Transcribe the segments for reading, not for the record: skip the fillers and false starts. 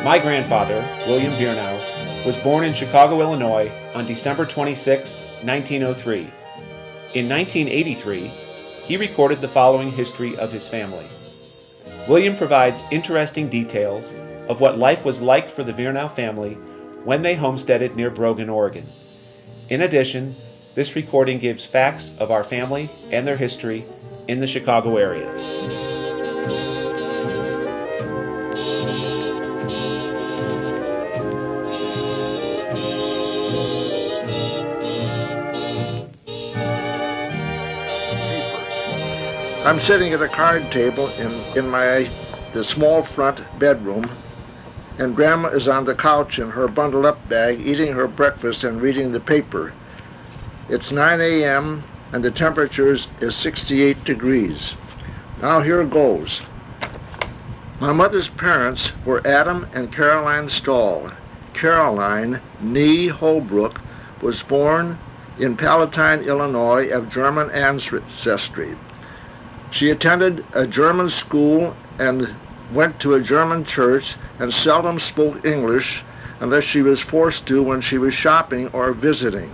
My grandfather, William Viernow, was born in Chicago, Illinois on December 26, 1903. In 1983, he recorded the following history of his family. William provides interesting details of what life was like for the Viernow family when they homesteaded near Brogan, Oregon. In addition, this recording gives facts of our family and their history in the Chicago area. I'm sitting at a card table in the small front bedroom, and Grandma is on the couch in her bundled-up bag, eating her breakfast and reading the paper. It's 9 a.m. and the temperature is 68 degrees. Now here goes. My mother's parents were Adam and Caroline Stahl. Caroline Nee Holbrook was born in Palatine, Illinois, of German ancestry. She attended a German school and went to a German church and seldom spoke English unless she was forced to when she was shopping or visiting.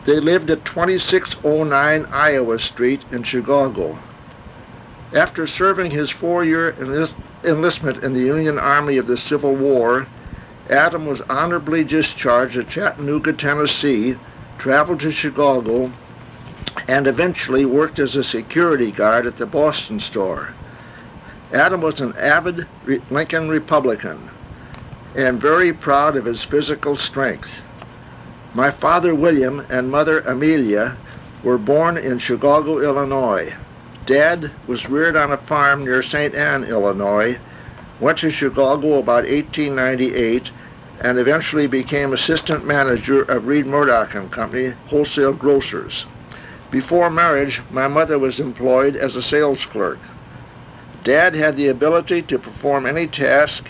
They lived at 2609 Iowa Street in Chicago. After serving his 4-year enlistment in the Union Army of the Civil War, Adam was honorably discharged at Chattanooga, Tennessee, traveled to Chicago, and eventually worked as a security guard at the Boston store. Adam was an avid Lincoln Republican and very proud of his physical strength. My father William and mother Amelia were born in Chicago, Illinois. Dad was reared on a farm near St. Anne, Illinois, went to Chicago about 1898, and eventually became assistant manager of Reed Murdoch and Company, wholesale grocers. Before marriage, my mother was employed as a sales clerk. Dad had the ability to perform any task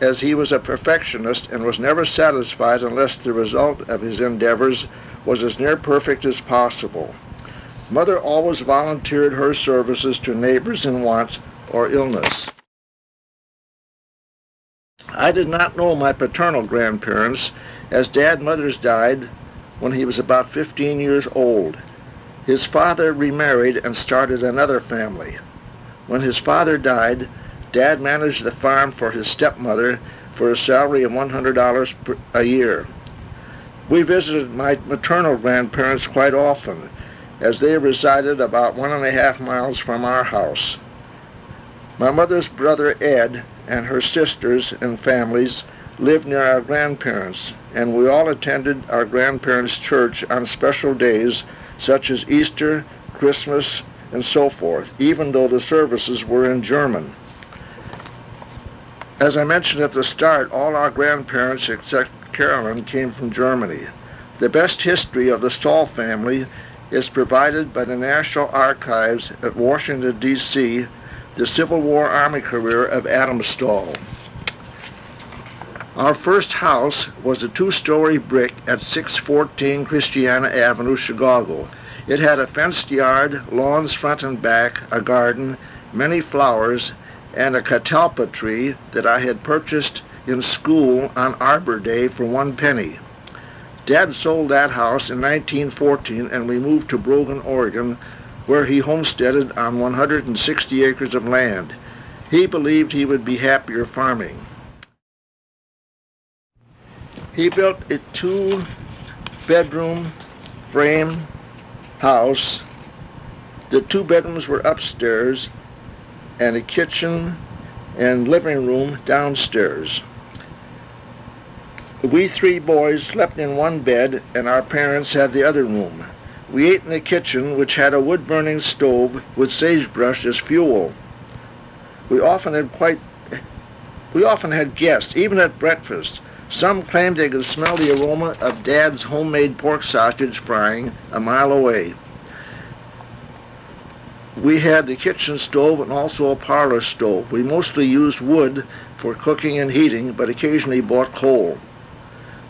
as he was a perfectionist and was never satisfied unless the result of his endeavors was as near perfect as possible. Mother always volunteered her services to neighbors in want or illness. I did not know my paternal grandparents, as Dad and Mother's died when he was about 15 years old. His father remarried and started another family. When his father died, Dad managed the farm for his stepmother for a salary of $100 a year. We visited my maternal grandparents quite often, as they resided about 1.5 miles from our house. My mother's brother Ed and her sisters and families lived near our grandparents, and we all attended our grandparents' church on special days such as Easter, Christmas, and so forth, even though the services were in German. As I mentioned at the start, all our grandparents except Carolyn came from Germany. The best history of the Stahl family is provided by the National Archives at Washington, D.C., the Civil War Army career of Adam Stahl. Our first house was a 2-story brick at 614 Christiana Avenue, Chicago. It had a fenced yard, lawns front and back, a garden, many flowers, and a catalpa tree that I had purchased in school on Arbor Day for 1 penny. Dad sold that house in 1914 and we moved to Brogan, Oregon, where he homesteaded on 160 acres of land. He believed he would be happier farming. He built a 2-bedroom frame house. The 2 bedrooms were upstairs and a kitchen and living room downstairs. We 3 boys slept in 1 bed and our parents had the other room. We ate in the kitchen, which had a wood-burning stove with sagebrush as fuel. We often had guests, even at breakfast. Some claimed they could smell the aroma of Dad's homemade pork sausage frying a mile away. We had the kitchen stove and also a parlor stove. We mostly used wood for cooking and heating, but occasionally bought coal.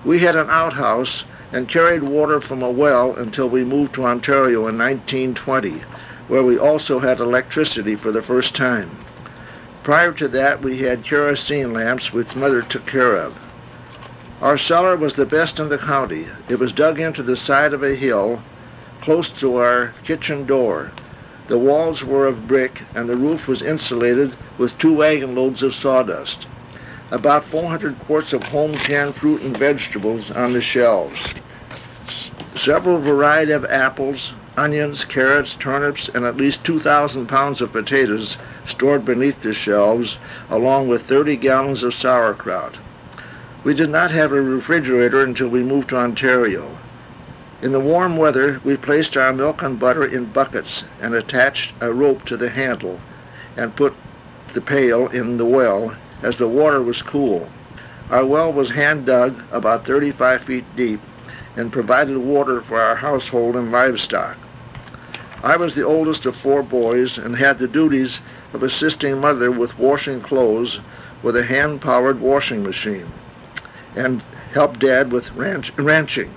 We had an outhouse and carried water from a well until we moved to Ontario in 1920, where we also had electricity for the first time. Prior to that, we had kerosene lamps which Mother took care of. Our cellar was the best in the county. It was dug into the side of a hill close to our kitchen door. The walls were of brick, and the roof was insulated with 2 wagon loads of sawdust. About 400 quarts of home canned fruit and vegetables on the shelves. Several varieties of apples, onions, carrots, turnips, and at least 2,000 pounds of potatoes stored beneath the shelves, along with 30 gallons of sauerkraut. We did not have a refrigerator until we moved to Ontario. In the warm weather, we placed our milk and butter in buckets and attached a rope to the handle and put the pail in the well as the water was cool. Our well was hand dug about 35 feet deep and provided water for our household and livestock. I was the oldest of 4 boys and had the duties of assisting Mother with washing clothes with a hand-powered washing machine and helped Dad with ranching.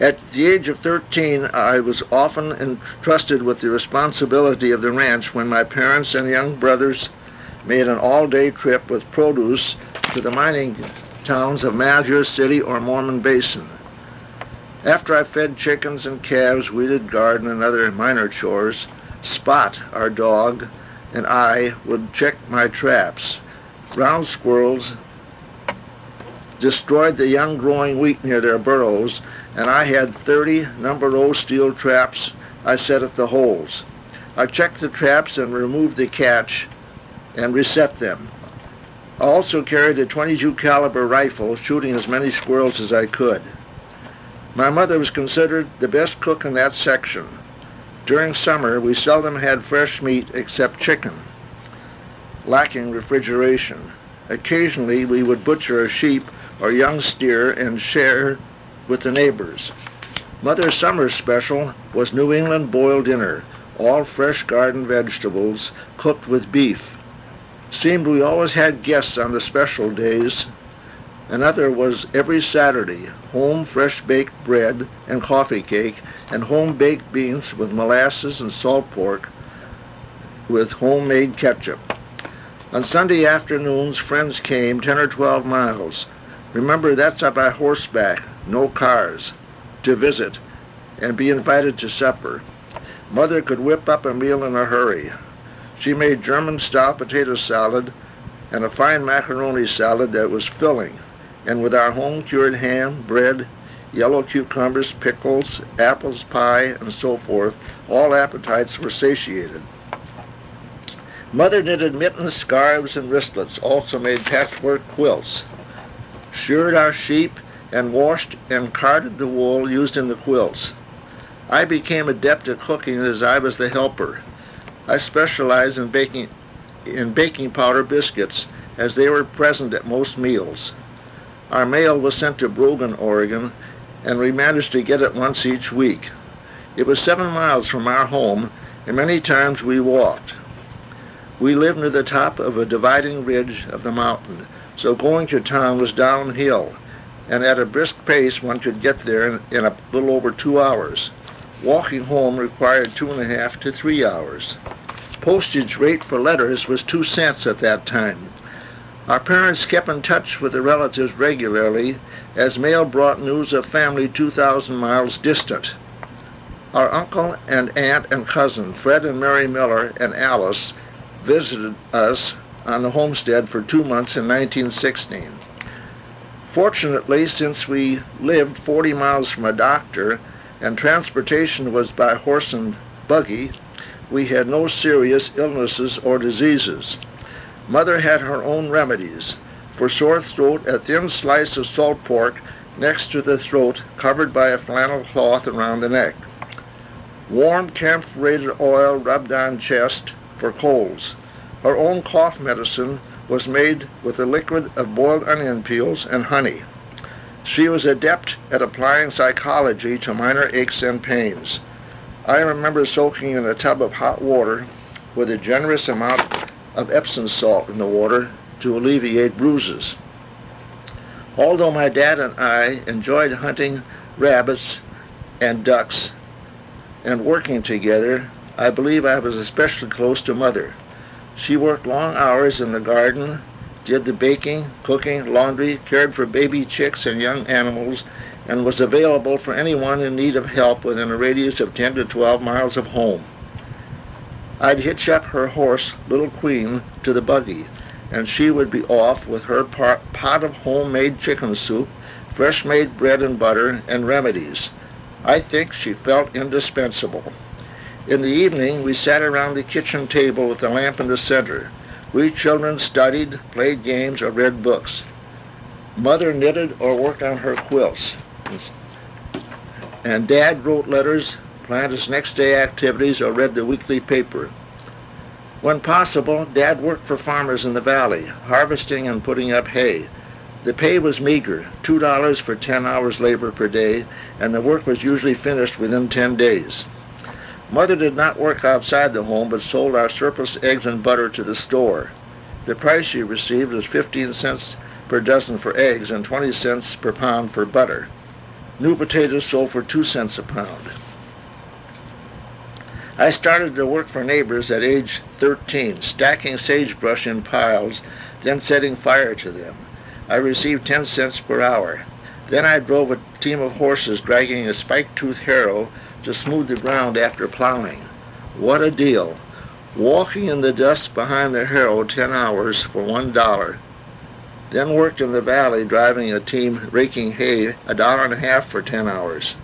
At the age of 13, I was often entrusted with the responsibility of the ranch when my parents and young brothers made an all-day trip with produce to the mining towns of Malheur City or Mormon Basin. After I fed chickens and calves, weeded garden, and other minor chores, Spot, our dog, and I would check my traps. Ground squirrels destroyed the young growing wheat near their burrows, and I had 30 number row steel traps I set at the holes. I checked the traps and removed the catch and reset them. I also carried a .22 caliber rifle, shooting as many squirrels as I could. My mother was considered the best cook in that section. During summer, we seldom had fresh meat except chicken, lacking refrigeration. Occasionally, we would butcher a sheep or young steer and share with the neighbors. Mother's summer special was New England boiled dinner, all fresh garden vegetables cooked with beef. Seemed we always had guests on the special days. Another was every Saturday, home fresh baked bread and coffee cake and home baked beans with molasses and salt pork with homemade ketchup. On Sunday afternoons, friends came 10 or 12 miles. Remember, that's by horseback, no cars, to visit and be invited to supper. Mother could whip up a meal in a hurry. She made German-style potato salad and a fine macaroni salad that was filling, and with our home-cured ham, bread, yellow cucumbers, pickles, apples, pie, and so forth, all appetites were satiated. Mother knitted mittens, scarves, and wristlets, also made patchwork quilts, sheared our sheep, and washed and carded the wool used in the quilts. I became adept at cooking as I was the helper. I specialized in baking powder biscuits, as they were present at most meals. Our mail was sent to Brogan, Oregon, and we managed to get it once each week. It was 7 miles from our home, and many times we walked. We lived near the top of a dividing ridge of the mountain, so going to town was downhill, and at a brisk pace one could get there in a little over 2 hours. Walking home required 2.5 to 3 hours. Postage rate for letters was 2 cents at that time. Our parents kept in touch with the relatives regularly, as mail brought news of family 2,000 miles distant. Our uncle and aunt and cousin, Fred and Mary Miller and Alice, visited us on the homestead for 2 months in 1916. Fortunately, since we lived 40 miles from a doctor and transportation was by horse and buggy, we had no serious illnesses or diseases. Mother had her own remedies. For sore throat, a thin slice of salt pork next to the throat, covered by a flannel cloth around the neck. Warm camphorated oil rubbed on chest for colds. Her own cough medicine was made with a liquid of boiled onion peels and honey. She was adept at applying psychology to minor aches and pains. I remember soaking in a tub of hot water with a generous amount of Epsom salt in the water to alleviate bruises. Although my dad and I enjoyed hunting rabbits and ducks and working together, I believe I was especially close to Mother. She worked long hours in the garden, did the baking, cooking, laundry, cared for baby chicks and young animals, and was available for anyone in need of help within a radius of 10 to 12 miles of home. I'd hitch up her horse, Little Queen, to the buggy, and she would be off with her pot of homemade chicken soup, fresh-made bread and butter, and remedies. I think she felt indispensable. In the evening, we sat around the kitchen table with the lamp in the center. We children studied, played games, or read books. Mother knitted or worked on her quilts. And Dad wrote letters, planned his next day activities, or read the weekly paper. When possible, Dad worked for farmers in the valley, harvesting and putting up hay. The pay was meager, $2 for 10 hours labor per day, and the work was usually finished within 10 days. Mother did not work outside the home, but sold our surplus eggs and butter to the store. The price she received was 15 cents per dozen for eggs and 20 cents per pound for butter. New potatoes sold for 2 cents a pound. I started to work for neighbors at age 13, stacking sagebrush in piles, then setting fire to them. I received 10 cents per hour. Then I drove a team of horses dragging a spike-toothed harrow to smooth the ground after plowing. What a deal! Walking in the dust behind the harrow 10 hours for $1. Then worked in the valley driving a team raking hay $1.50 for 10 hours.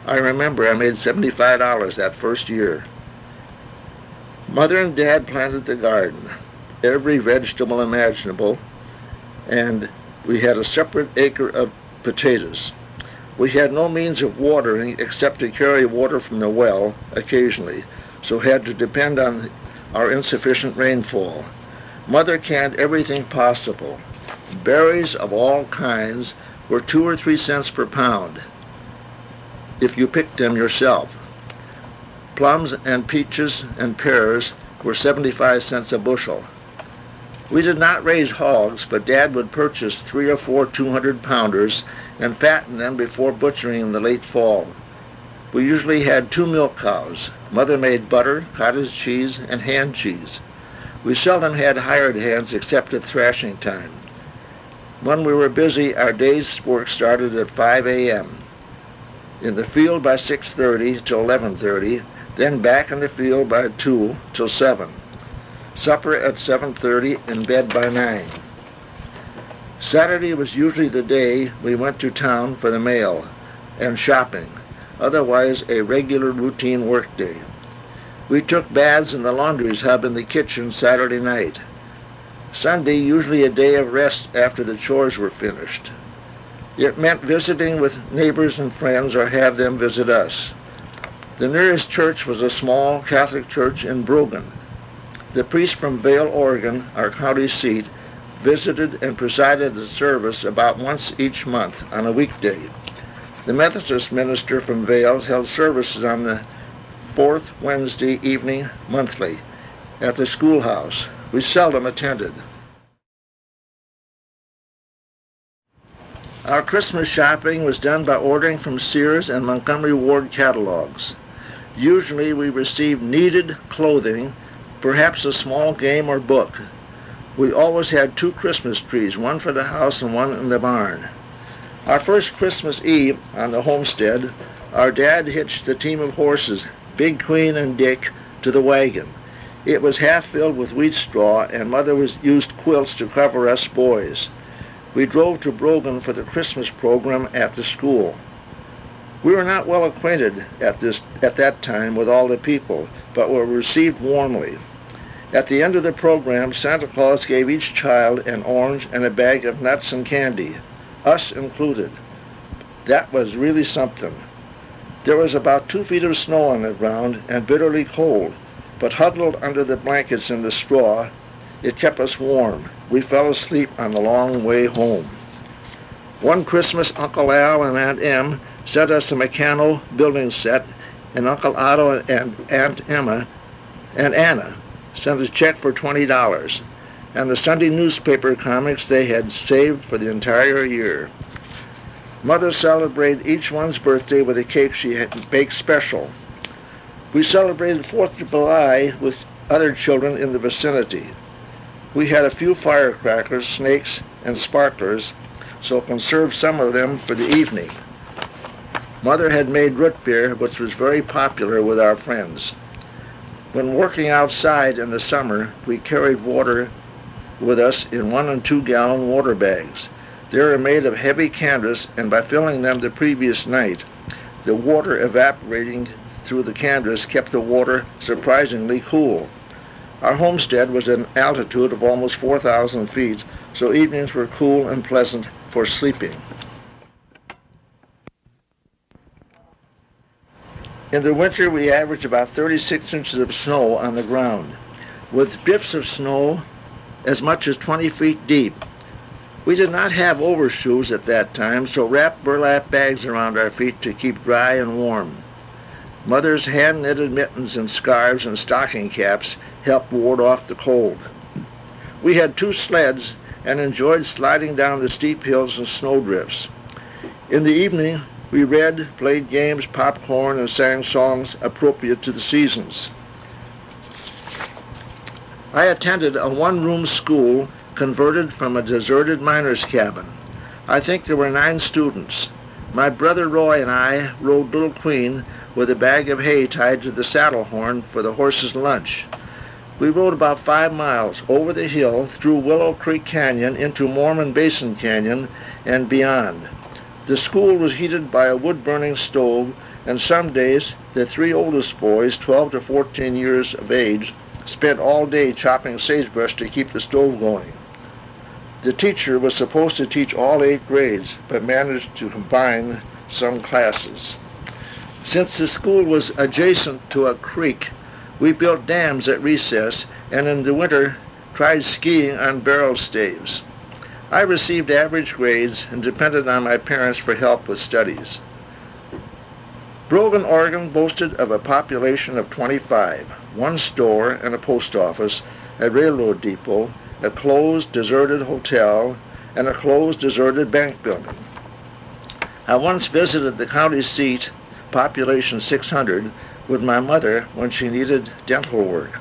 I remember I made $75 that first year. Mother and Dad planted the garden, every vegetable imaginable, and we had a separate acre of potatoes. We had no means of watering except to carry water from the well occasionally, so had to depend on our insufficient rainfall. Mother canned everything possible. Berries of all kinds were 2 or 3 cents per pound if you picked them yourself. Plums and peaches and pears were 75 cents a bushel. We did not raise hogs, but Dad would purchase 3 or 4 200-pounders and fatten them before butchering in the late fall. We usually had 2 milk cows. Mother made butter, cottage cheese, and hand cheese. We seldom had hired hands except at thrashing time. When we were busy, our day's work started at 5 a.m. In the field by 6:30 till 11:30, then back in the field by 2 till 7. Supper at 7:30 and bed by 9. Saturday was usually the day we went to town for the mail and shopping, otherwise a regular routine work day. We took baths in the laundry's hub in the kitchen Saturday night. Sunday usually a day of rest after the chores were finished. It meant visiting with neighbors and friends or have them visit us. The nearest church was a small Catholic church in Brogan. The priest from Vail, Oregon, our county seat, visited and presided the service about once each month on a weekday. The Methodist minister from Vail held services on the 4th Wednesday evening monthly at the schoolhouse. We seldom attended. Our Christmas shopping was done by ordering from Sears and Montgomery Ward catalogs. Usually we received needed clothing, perhaps a small game or book. We always had 2 Christmas trees, one for the house and one in the barn. Our first Christmas Eve on the homestead, our dad hitched the team of horses, Big Queen and Dick, to the wagon. It was half filled with wheat straw, and Mother used quilts to cover us boys. We drove to Brogan for the Christmas program at the school. We were not well acquainted at that time with all the people, but were received warmly. At the end of the program, Santa Claus gave each child an orange and a bag of nuts and candy, us included. That was really something. There was about 2 feet of snow on the ground and bitterly cold, but huddled under the blankets in the straw, it kept us warm. We fell asleep on the long way home. One Christmas, Uncle Al and Aunt Em sent us a Meccano building set, and Uncle Otto and Aunt Emma and Anna sent a check for $20, and the Sunday newspaper comics they had saved for the entire year. Mother celebrated each one's birthday with a cake she had baked special. We celebrated 4th of July with other children in the vicinity. We had a few firecrackers, snakes, and sparklers, so conserved some of them for the evening. Mother had made root beer, which was very popular with our friends. When working outside in the summer, we carried water with us in 1 and 2 gallon water bags. They were made of heavy canvas, and by filling them the previous night, the water evaporating through the canvas kept the water surprisingly cool. Our homestead was at an altitude of almost 4,000 feet, so evenings were cool and pleasant for sleeping. In the winter, we averaged about 36 inches of snow on the ground, with drifts of snow as much as 20 feet deep. We did not have overshoes at that time, so wrapped burlap bags around our feet to keep dry and warm. Mother's hand-knitted mittens and scarves and stocking caps helped ward off the cold. We had 2 sleds and enjoyed sliding down the steep hills and snowdrifts. In the evening, we read, played games, popcorn, and sang songs appropriate to the seasons. I attended a one-room school converted from a deserted miner's cabin. I think there were 9 students. My brother Roy and I rode Little Queen with a bag of hay tied to the saddle horn for the horses' lunch. We rode about 5 miles over the hill through Willow Creek Canyon into Mormon Basin Canyon and beyond. The school was heated by a wood-burning stove, and some days the 3 oldest boys, 12 to 14 years of age, spent all day chopping sagebrush to keep the stove going. The teacher was supposed to teach all 8 grades, but managed to combine some classes. Since the school was adjacent to a creek, we built dams at recess, and in the winter tried skiing on barrel staves. I received average grades and depended on my parents for help with studies. Brogan, Oregon boasted of a population of 25, 1 store and a post office, a railroad depot, a closed, deserted hotel, and a closed, deserted bank building. I once visited the county seat, population 600, with my mother when she needed dental work.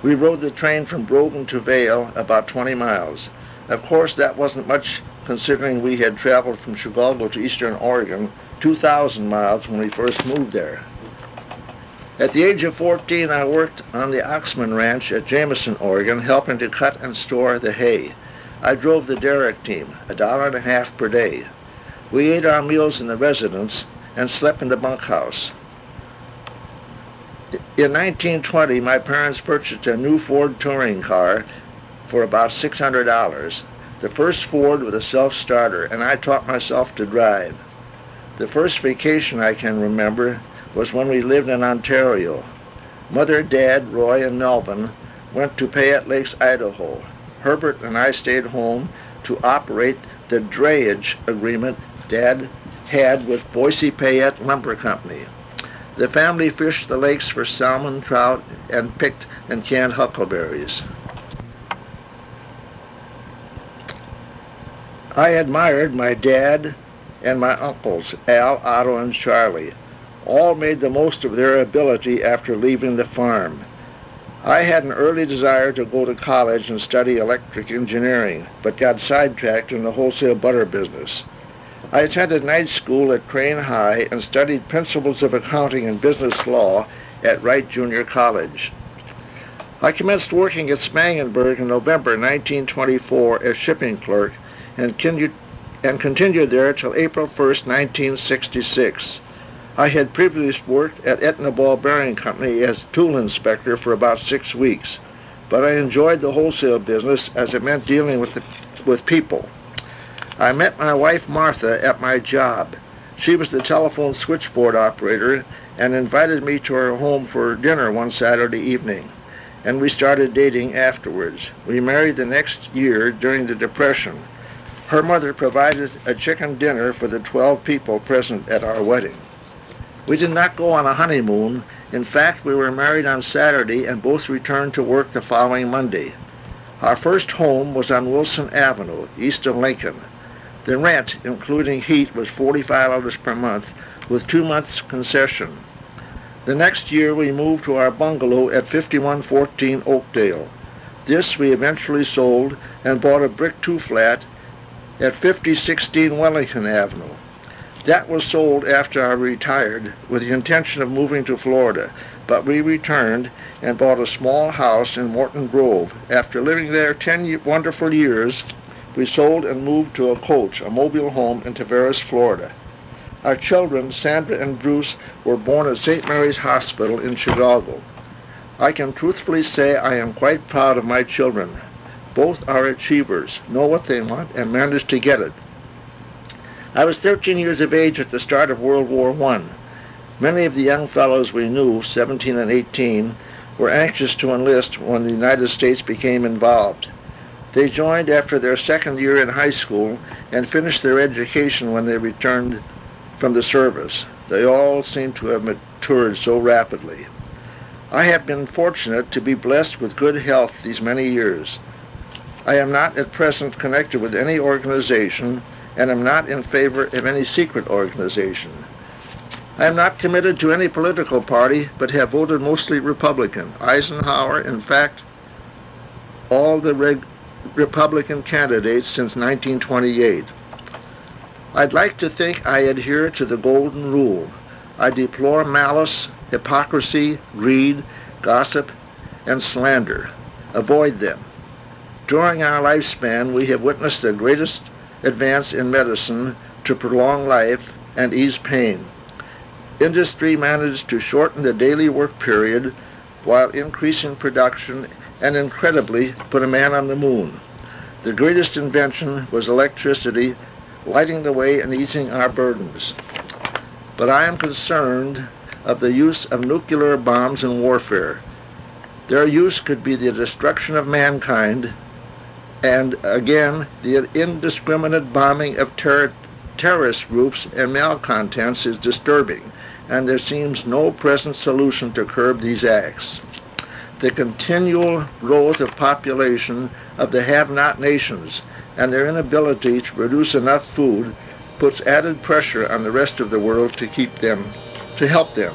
We rode the train from Brogan to Vail, about 20 miles. Of course, that wasn't much considering we had traveled from Chicago to eastern Oregon 2,000 miles when we first moved there. At the age of 14, I worked on the Oxman Ranch at Jameson, Oregon, helping to cut and store the hay. I drove the derrick team, $1.50 per day. We ate our meals in the residence and slept in the bunkhouse. In 1920, my parents purchased a new Ford touring car for about $600, the first Ford with a self-starter, and I taught myself to drive. The first vacation I can remember was when we lived in Ontario. Mother, Dad, Roy, and Melvin went to Payette Lakes, Idaho. Herbert and I stayed home to operate the drayage agreement Dad had with Boise Payette Lumber Company. The family fished the lakes for salmon, trout, and picked and canned huckleberries. I admired my dad and my uncles, Al, Otto, and Charlie. All made the most of their ability after leaving the farm. I had an early desire to go to college and study electric engineering, but got sidetracked in the wholesale butter business. I attended night school at Crane High and studied principles of accounting and business law at Wright Junior College. I commenced working at Spangenberg in November 1924 as shipping clerk and continued there till April 1st, 1966. I had previously worked at Etna Ball Bearing Company as tool inspector for about 6 weeks, but I enjoyed the wholesale business as it meant dealing with people. I met my wife Martha at my job. She was the telephone switchboard operator and invited me to her home for dinner one Saturday evening, and we started dating afterwards. We married the next year during the Depression. Her mother provided a chicken dinner for the 12 people present at our wedding. We did not go on a honeymoon. In fact, we were married on Saturday and both returned to work the following Monday. Our first home was on Wilson Avenue, east of Lincoln. The rent, including heat, was $45 per month, with 2 months concession. The next year we moved to our bungalow at 5114 Oakdale. This we eventually sold and bought a brick two-flat at 5016 Wellington Avenue. That was sold after I retired with the intention of moving to Florida, but we returned and bought a small house in Morton Grove. After living there 10 wonderful years, we sold and moved to a coach, a mobile home in Tavares, Florida. Our children, Sandra and Bruce, were born at St. Mary's Hospital in Chicago. I can truthfully say I am quite proud of my children. Both are achievers, know what they want, and manage to get it. I was 13 years of age at the start of World War I. Many of the young fellows we knew, 17 and 18, were anxious to enlist when the United States became involved. They joined after their second year in high school and finished their education when they returned from the service. They all seem to have matured so rapidly. I have been fortunate to be blessed with good health these many years. I am not at present connected with any organization and am not in favor of any secret organization. I am not committed to any political party, but have voted mostly Republican. Eisenhower, in fact, all the Republican candidates since 1928. I'd like to think I adhere to the golden rule. I deplore malice, hypocrisy, greed, gossip, and slander. Avoid them. During our lifespan, we have witnessed the greatest advance in medicine to prolong life and ease pain. Industry managed to shorten the daily work period while increasing production and incredibly put a man on the moon. The greatest invention was electricity, lighting the way and easing our burdens. But I am concerned of the use of nuclear bombs in warfare. Their use could be the destruction of mankind, and again, the indiscriminate bombing of terrorist groups and malcontents is disturbing, and there seems no present solution to curb these acts. The continual growth of population of the have-not nations and their inability to produce enough food puts added pressure on the rest of the world to help them.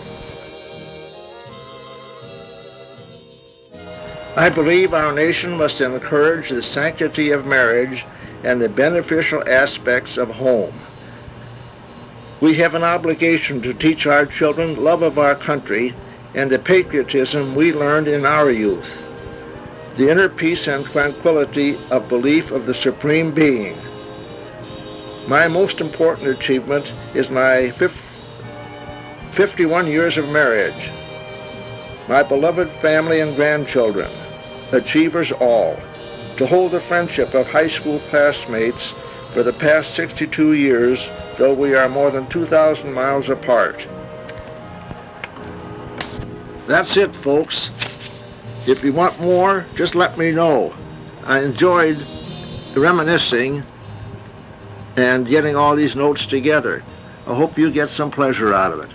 I believe our nation must encourage the sanctity of marriage and the beneficial aspects of home. We have an obligation to teach our children love of our country and the patriotism we learned in our youth, the inner peace and tranquility of belief of the Supreme Being. My most important achievement is my 51 years of marriage. My beloved family and grandchildren, achievers all, to hold the friendship of high school classmates for the past 62 years, though we are more than 2,000 miles apart. That's it, folks. If you want more, just let me know. I enjoyed reminiscing and getting all these notes together. I hope you get some pleasure out of it.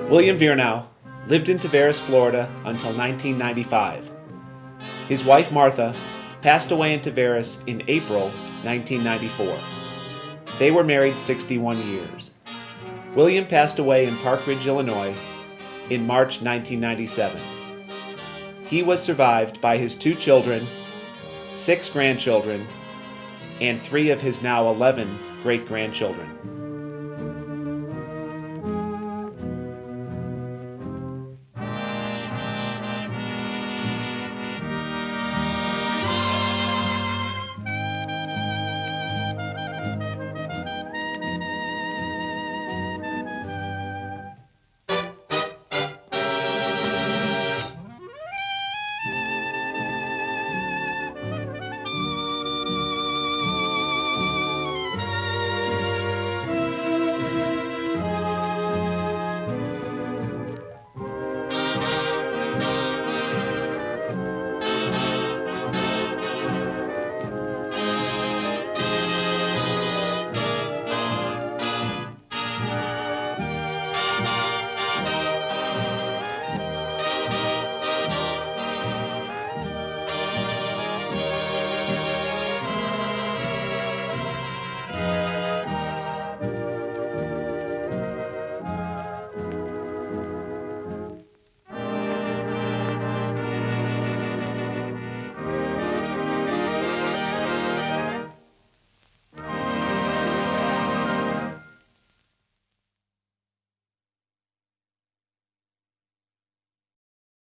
William Viernow lived in Tavares, Florida until 1995. His wife, Martha, passed away in Tavares in April 1994. They were married 61 years. William passed away in Park Ridge, Illinois in March 1997. He was survived by his 2 children, 6 grandchildren, and 3 of his now 11 great-grandchildren.